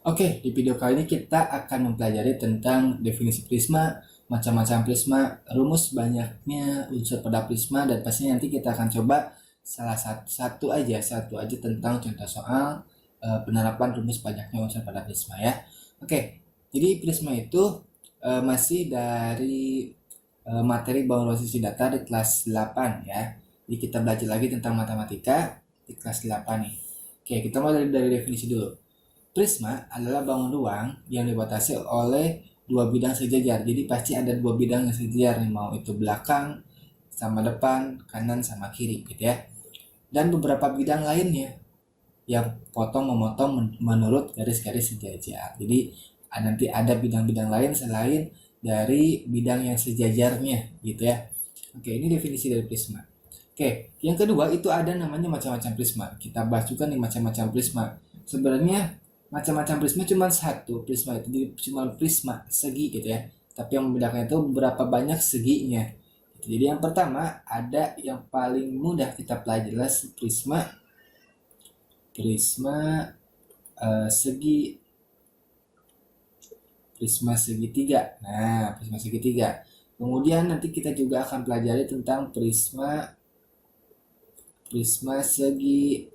Oke, di video kali ini kita akan mempelajari tentang definisi prisma, macam-macam prisma, rumus banyaknya unsur pada prisma, dan pastinya nanti kita akan coba salah satu aja tentang contoh soal penerapan rumus banyaknya unsur pada prisma ya. Oke, jadi prisma itu masih dari materi bangun posisi data di kelas 8 ya. Jadi kita belajar lagi tentang matematika di kelas 8 nih. Oke, kita mulai dari definisi dulu. Prisma adalah bangun ruang yang dibatasi oleh dua bidang sejajar. Jadi pasti ada dua bidang yang sejajar, mau itu belakang sama depan, kanan sama kiri gitu ya. Dan beberapa bidang lainnya yang potong memotong menurut garis-garis sejajar. Jadi nanti ada bidang-bidang lain selain dari bidang yang sejajarnya gitu ya. Oke, ini definisi dari prisma. Oke, yang kedua itu ada namanya macam-macam prisma. Kita bahas juga nih macam-macam prisma. Sebenarnya macam-macam prisma cuma satu prisma itu, jadi cuma prisma segi gitu ya, tapi yang membedakan itu berapa banyak seginya. Jadi yang pertama ada yang paling mudah kita pelajari adalah prisma prisma segi prisma segitiga. Nah, prisma segitiga. Kemudian nanti kita juga akan pelajari tentang prisma prisma segi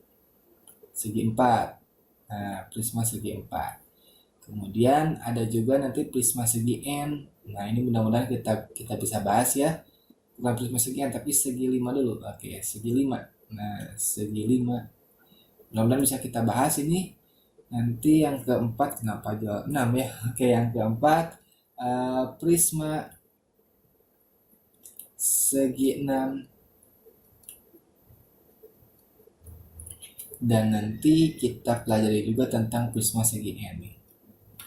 empat. Nah, prisma segi 4. Kemudian ada juga nanti prisma segi N. Nah, ini mudah-mudahan kita bisa bahas ya. Bukan prisma segi N, tapi segi 5 dulu. Oke, segi 5. Nah, segi 5. Mudah-mudahan bisa kita bahas ini. Nanti yang keempat, kenapa aja 6 ya? Oke, yang keempat, prisma segi 6. Dan nanti kita pelajari juga tentang prisma segi N nih.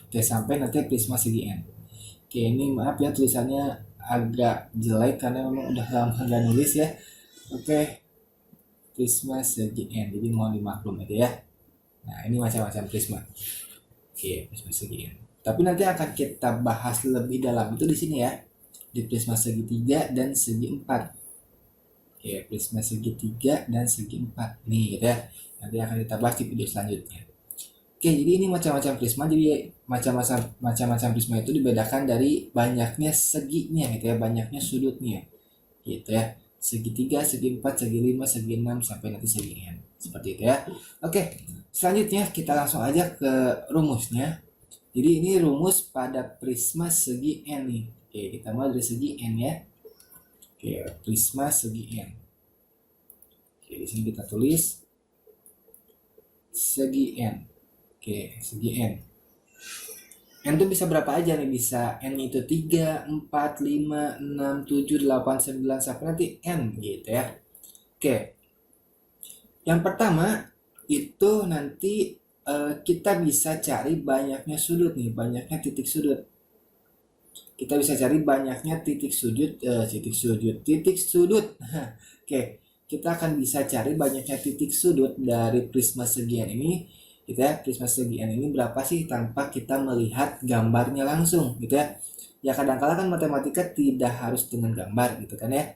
Oke, sampai nanti prisma segi N. Oke, ini maaf ya tulisannya agak jelek karena memang udah lama nggak nulis ya. Oke, prisma segi N, jadi mohon dimaklum aja ya. Nah, ini macam-macam prisma. Oke, prisma segi N. Tapi nanti akan kita bahas lebih dalam itu di sini ya, di prisma segitiga dan segi 4. Oke, prisma segitiga dan segi 4 nih gitu ya. Nanti akan kita bahas di video selanjutnya. Oke, jadi ini macam-macam prisma. Jadi macam-macam prisma itu dibedakan dari banyaknya seginya gitu ya, banyaknya sudutnya gitu ya. Segitiga, segi 4, segi 5, segi 6 sampai nanti segi n. Seperti itu ya. Oke, selanjutnya kita langsung aja ke rumusnya. Jadi ini rumus pada prisma segi n nih. Oke, kita mulai dari segi n ya. Oke, prisma segi n. Oke, di sini kita tulis segi n. Oke, segi n. N itu bisa berapa aja nih? Bisa N itu 3, 4, 5, 6, 7, 8, 9, sampai nanti N gitu ya. Oke. Yang pertama itu nanti kita bisa cari banyaknya sudut nih, banyaknya titik sudut. Kita bisa cari banyaknya titik sudut. Oke, kita akan bisa cari banyaknya titik sudut dari prisma segi N ini gitu ya. Prisma segi N ini berapa sih tanpa kita melihat gambarnya langsung gitu ya. Ya kadang-kala kan matematika tidak harus dengan gambar gitu kan ya.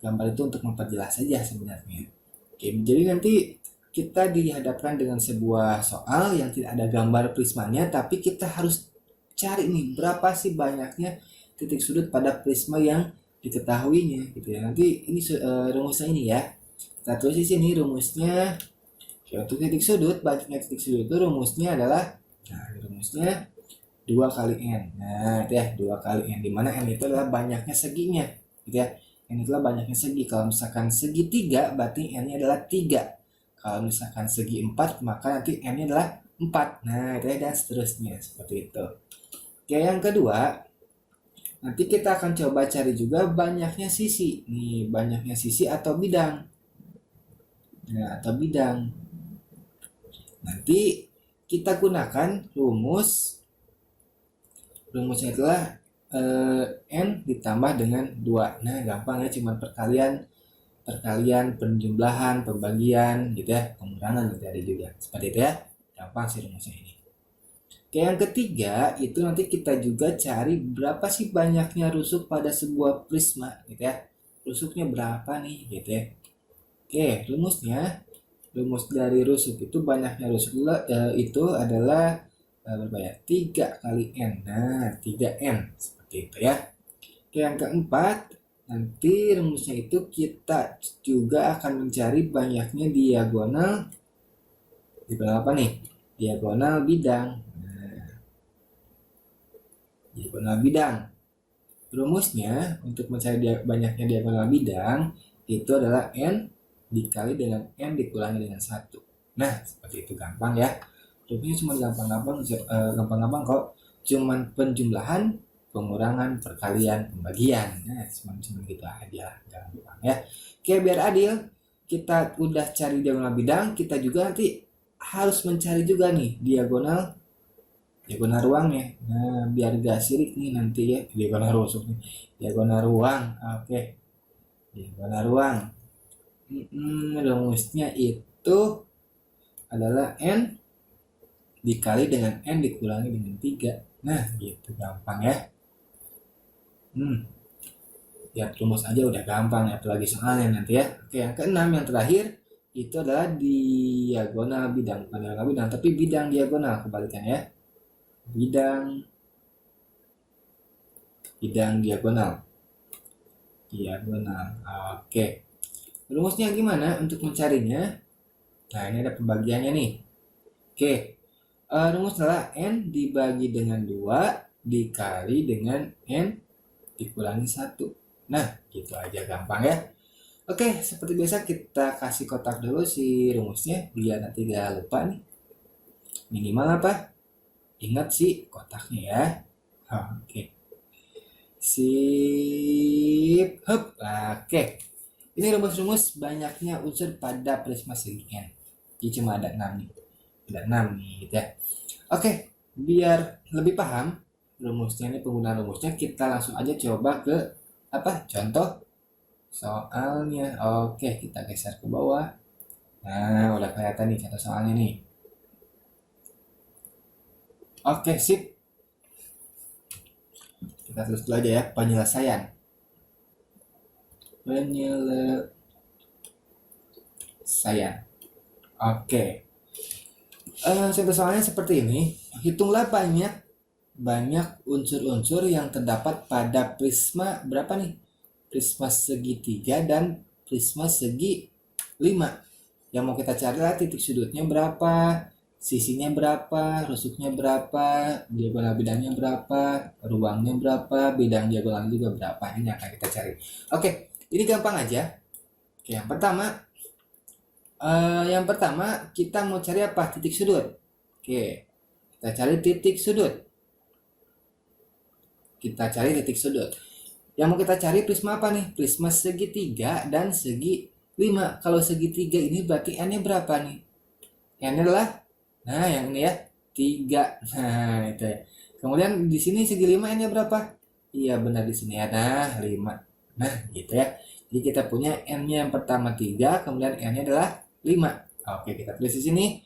Gambar itu untuk memperjelas saja sebenarnya. Oke, jadi nanti kita dihadapkan dengan sebuah soal yang tidak ada gambar prismanya, tapi kita harus cari nih berapa sih banyaknya titik sudut pada prisma yang diketahuinya gitu ya. Nanti ini rumusnya ini ya. Kita tulis di sini rumusnya. Untuk titik sudut, banyaknya titik sudut itu rumusnya adalah, nah rumusnya 2 kali N. Nah itu ya, 2 kali N, dimana N itu adalah banyaknya seginya gitu ya. N itulah banyaknya segi. Kalau misalkan segi 3 berarti N nya adalah 3. Kalau misalkan segi 4 maka nanti N nya adalah 4. Nah itu ya, dan seterusnya seperti itu. Oke, yang kedua nanti kita akan coba cari juga banyaknya sisi. Nih, banyaknya sisi atau bidang. Nah, atau bidang. Nanti kita gunakan rumusnya itulah N ditambah dengan 2. Nah gampang ya, cuma perkalian penjumlahan, pembagian gitu ya, pengurangan nanti ada juga seperti itu ya. Gampang sih rumusnya ini. Oke, yang ketiga itu nanti kita juga cari berapa sih banyaknya rusuk pada sebuah prisma gitu ya. Rusuknya berapa nih gitu ya. Oke, rumus dari rusuk itu banyaknya rusuk itu adalah berapa ya? 3 kali N. Nah, 3N. Seperti itu ya. Oke, yang keempat, nanti rumusnya itu kita juga akan mencari banyaknya diagonal. Diagonal apa nih? Diagonal bidang. Nah, diagonal bidang. Rumusnya untuk mencari banyaknya diagonal bidang itu adalah N dikali dengan N dikurangi dengan 1. Nah, seperti itu, gampang ya. Rumusnya cuma gampang-gampang kok. Cuman penjumlahan, pengurangan, perkalian, pembagian. Nah, cuma gitu aja, gampang ya. Oke, biar adil, kita udah cari diagonal bidang, kita juga nanti harus mencari juga nih diagonal ruangnya. Nah, biar gak sirik nih nanti ya, diagonal rusuk nih. Diagonal ruang. Oke. Diagonal ruang. Rumusnya itu adalah N dikali dengan N dikurangi dengan 3. Nah, gitu, gampang ya. Ya, rumus aja udah gampang, apalagi soalnya nanti ya. Oke, yang keenam, yang terakhir itu adalah diagonal bidang. Bukan diagonal bidang, tapi bidang diagonal, kebalikannya ya. Bidang diagonal. Oke. Rumusnya gimana untuk mencarinya? Nah, ini ada pembagiannya nih. Oke. Rumus adalah N dibagi dengan 2 dikali dengan N dikurangi 1. Nah, gitu aja, gampang ya. Oke, seperti biasa kita kasih kotak dulu si rumusnya biar nanti gak lupa nih. Minimal apa? Ingat sih kotaknya ya. Oke. Sip. Hup. Oke. Ini rumus-rumus banyaknya unsur pada prisma segi N. Jadi cuma ada 6 nih. Ada 6 nih gitu ya. Oke, biar lebih paham rumusnya ini, penggunaan rumusnya, kita langsung aja coba ke contoh soalnya. Oke, kita geser ke bawah. Nah, udah kelihatan nih contoh soalnya nih. Oke, sip. Kita terus dulu aja ya, penyelesaian. Oke. Contoh soalnya seperti ini. Hitunglah banyak unsur-unsur yang terdapat pada prisma berapa nih? Prisma segitiga dan prisma segi 5. Yang mau kita cari adalah titik sudutnya berapa, sisinya berapa, rusuknya berapa, diagonal bidangnya berapa, ruangnya berapa, bidang diagonal juga berapa. Ini akan kita cari. Oke, ini gampang aja. Oke, yang pertama kita mau cari apa? Titik sudut. Oke, kita cari titik sudut. Yang mau kita cari prisma apa nih? Prisma segitiga dan segi 5. Kalau segitiga ini berarti N-nya berapa nih? N-nya adalah, nah yang ini ya, 3. Nah, itu ya. Kemudian di sini segi 5 N-nya berapa? Iya, benar di sini ya. Nah, 5. Nah, gitu ya. Jadi kita punya N-nya yang pertama 3, kemudian N-nya adalah 5. Oke, kita tulis di sini.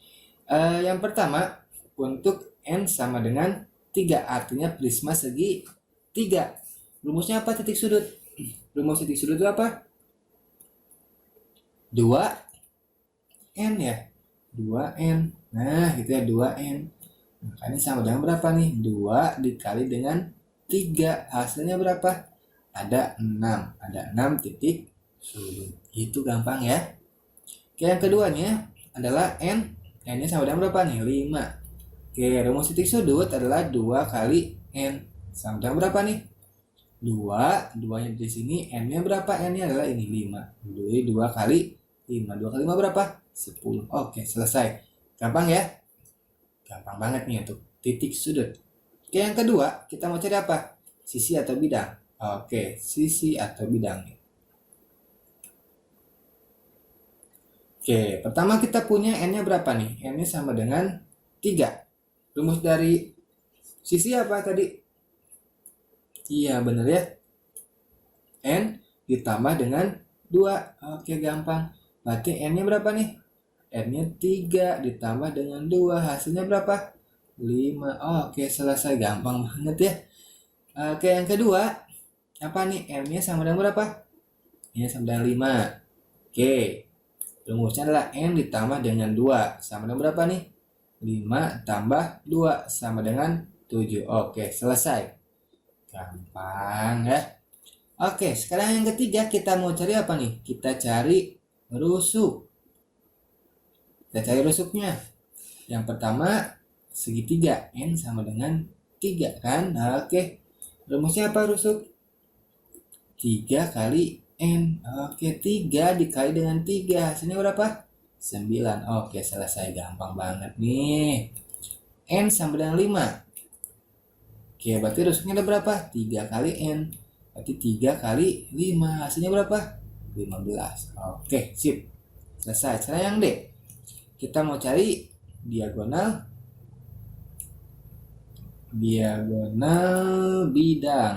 Yang pertama, untuk N sama dengan 3, artinya prisma segi 3. Rumusnya apa titik sudut? Rumus titik sudut itu apa? 2N ya. 2N. Nah, gitu ya, 2N. Maka ini sama dengan berapa nih? 2 dikali dengan 3. Hasilnya berapa? Ada 6. Ada 6 titik sudut. Itu gampang ya. Oke, yang keduanya adalah N. N-nya sama dengan berapa nih? 5. Oke, rumus titik sudut adalah 2 kali N. Sama dengan berapa nih? 2. 2-nya di sini. N-nya berapa? N-nya adalah ini 5. 2 kali 5. 2 kali 5 berapa? 10. Oke, selesai. Gampang ya? Gampang banget nih untuk titik sudut. Oke, yang kedua, kita mau cari apa? Sisi atau bidang. Oke, sisi atau bidang. Oke, pertama kita punya N-nya berapa nih? N-nya sama dengan 3. Rumus dari sisi apa tadi? Iya, bener ya. N ditambah dengan 2. Oke, gampang. Berarti N-nya berapa nih? N-nya 3 ditambah dengan 2. Hasilnya berapa? 5. Oke, selesai. Gampang banget ya. Oke, yang kedua. Apa nih? N-nya sama dengan berapa? N-nya sama dengan 5. Oke. Rumusnya adalah N ditambah dengan 2. Sama dengan berapa nih? 5 tambah 2 sama dengan 7. Oke, selesai. Gampang ya. Oke, sekarang yang ketiga kita mau cari apa nih? Kita cari rusuk. Kita cari rusuknya. Yang pertama, segitiga. N sama dengan 3 kan? Oke. Rumusnya apa rusuk? 3 kali N. Oke, 3 dikali dengan 3. Hasilnya berapa? 9. Oke, selesai. Gampang banget nih. N sama dengan 5. Oke, berarti rusuknya ada berapa? 3 kali N. Berarti 3 kali 5. Hasilnya berapa? 15. Oke, sip. Selesai. Sekarang yang D. Kita mau cari diagonal bidang.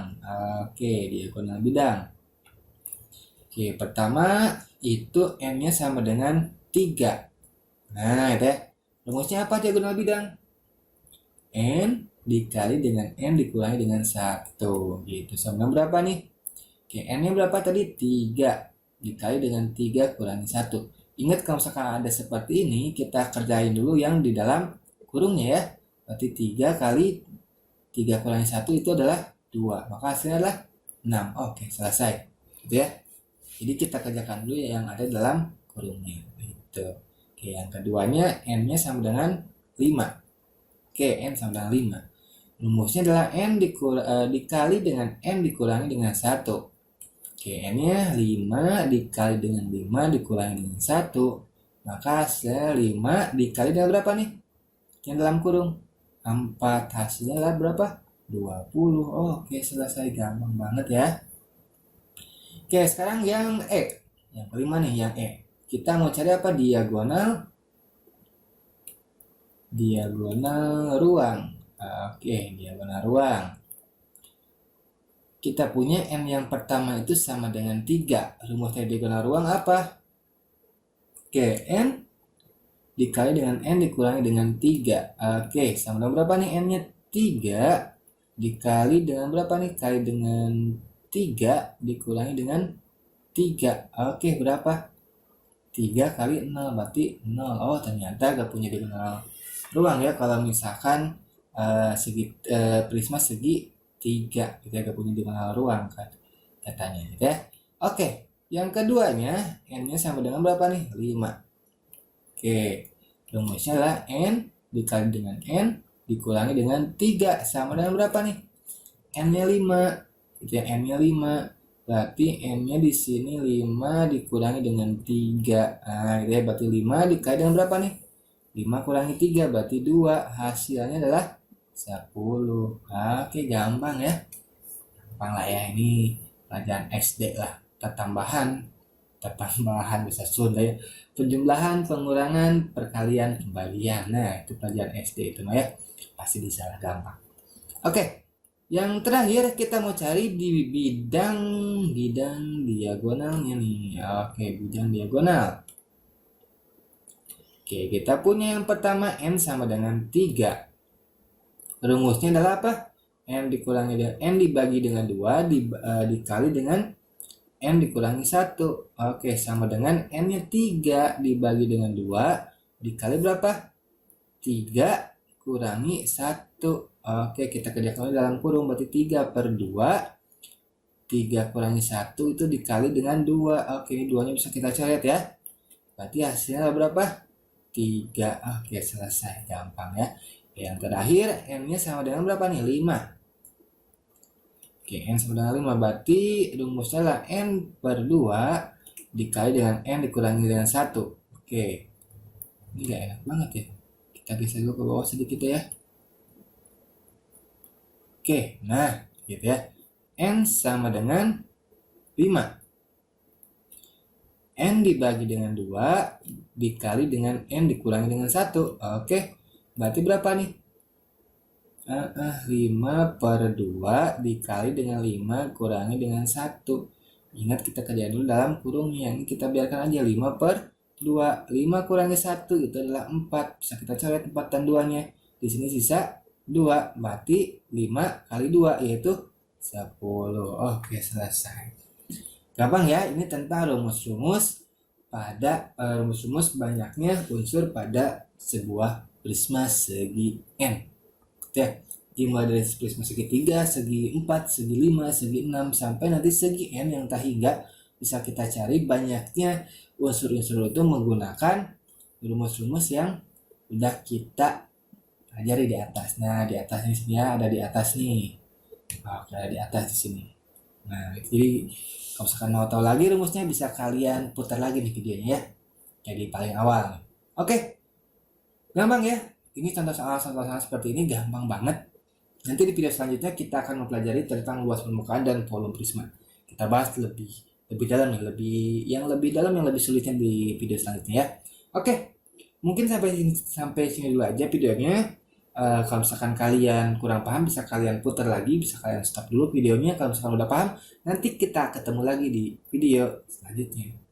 Oke, diagonal bidang. Oke, pertama itu N-nya sama dengan 3. Nah, itu ya. Rumusnya apa diagonal bidang? N dikali dengan N dikurangi dengan 1. Gitu. Sama dengan berapa nih? Oke, N-nya berapa tadi? 3. Dikali dengan 3 kurangi 1. Ingat kalau misalkan ada seperti ini, kita kerjain dulu yang di dalam kurungnya ya. Berarti 3 kali 3 kurangi 1 itu adalah 2. Maka hasilnya adalah 6. Oke, selesai. Gitu ya. Jadi kita kerjakan dulu yang ada dalam kurungnya. Gitu. Oke, yang keduanya N-nya sama dengan 5. Oke, N sama dengan 5. Rumusnya adalah N dikali dengan N dikurangi dengan 1. Oke, N-nya 5 dikali dengan 5 dikurangi dengan 1. Maka hasilnya 5 dikali dengan berapa nih? Yang dalam kurung 4. Hasilnya adalah berapa? 20. Oke, selesai. Gampang banget ya. Oke, sekarang yang E. Yang kelima nih, yang E. Kita mau cari apa? Diagonal ruang. Oke, diagonal ruang. Kita punya N yang pertama itu sama dengan 3. Rumus dari diagonal ruang apa? Oke, N dikali dengan N dikurangi dengan 3. Oke, sama dengan berapa nih N-nya? 3 dikali dengan berapa nih? Kali dengan 3 dikurangi dengan 3. Oke, berapa? 3 kali 0 berarti 0. Oh, ternyata gak punya diagonal ruang ya kalau misalkan prisma segi 3 kita gak punya diagonal ruang kan katanya gitu ya. Oke, yang keduanya N-nya sama dengan berapa nih? 5. Oke, rumusnya adalah N dikali dengan N dikurangi dengan 3 sama dengan berapa nih? N-nya 5. Gitu ya, N-nya 5. Berarti N-nya di sini 5 dikurangi dengan 3. Nah, gitu ya, berarti 5 dikali dengan berapa nih? 5 kurangi 3 berarti 2. Hasilnya adalah 10. Oke, gampang ya. Gampang lah ya, ini pelajaran SD lah. Tambahan bahasa Sunda ya. Penjumlahan, pengurangan, perkalian, pembagian. Nah, itu pelajaran SD itu mah ya. Pasti bisa lah, gampang. Oke. Yang terakhir kita mau cari di bidang diagonalnya nih. Oke, bidang diagonal. Oke, kita punya yang pertama N sama dengan 3. Rumusnya adalah apa? N dikurangi dengan N dibagi dengan 2 dikali dengan N dikurangi 1. Oke, sama dengan N-nya 3 dibagi dengan 2 dikali berapa? 3 kurangi 1. Oke, kita kerjakan dalam kurung berarti 3 per 2. 3 kurangi 1 itu dikali dengan 2. Oke, ini 2-nya bisa kita coret ya. Berarti hasilnya berapa? 3. Oke, selesai. Gampang ya. Yang terakhir, N-nya sama dengan berapa nih? 5. Oke, N sama dengan 5. Berarti rumusnya adalah N per 2 dikali dengan N dikurangi dengan 1. Oke. Ini gak enak banget ya. Kita geser dulu ke bawah sedikit ya. Oke, nah gitu ya. N sama dengan 5. N dibagi dengan 2 dikali dengan N dikurangi dengan 1. Oke, berarti berapa nih? 5 per 2 dikali dengan 5 kurangi dengan 1. Ingat kita kerjain dulu dalam kurungnya. Ini kita biarkan aja 5 per 2. 5 kurangi 1 itu adalah 4. Bisa kita coret 4 dan 2-nya. Di sini sisa 2. Berarti 5 kali 2 yaitu 10. Oke, selesai. Gampang ya, ini tentang rumus-rumus banyaknya unsur pada sebuah prisma segi N. Ya, dimulai dari prisma segitiga, segi 4, segi 5, segi 6, sampai nanti segi N yang tak hingga bisa kita cari banyaknya unsur-unsur itu menggunakan rumus-rumus yang udah kita pelajari di atas. Nah, di atas ini sebenarnya ada di atas nih. Oke, ada di atas di sini. Nah, jadi kalau misalkan mau tahu lagi rumusnya bisa kalian putar lagi nih videonya ya. Jadi paling awal. Oke, gampang ya. Ini contoh soal seperti ini gampang banget. Nanti di video selanjutnya kita akan mempelajari tentang luas permukaan dan volume prisma. Kita bahas lebih dalam nih, lebih dalam yang lebih sulitnya di video selanjutnya ya. Oke, mungkin sampai sini dulu aja videonya. Kalau misalkan kalian kurang paham bisa kalian putar lagi, bisa kalian stop dulu videonya. Kalau misalkan udah paham, nanti kita ketemu lagi di video selanjutnya.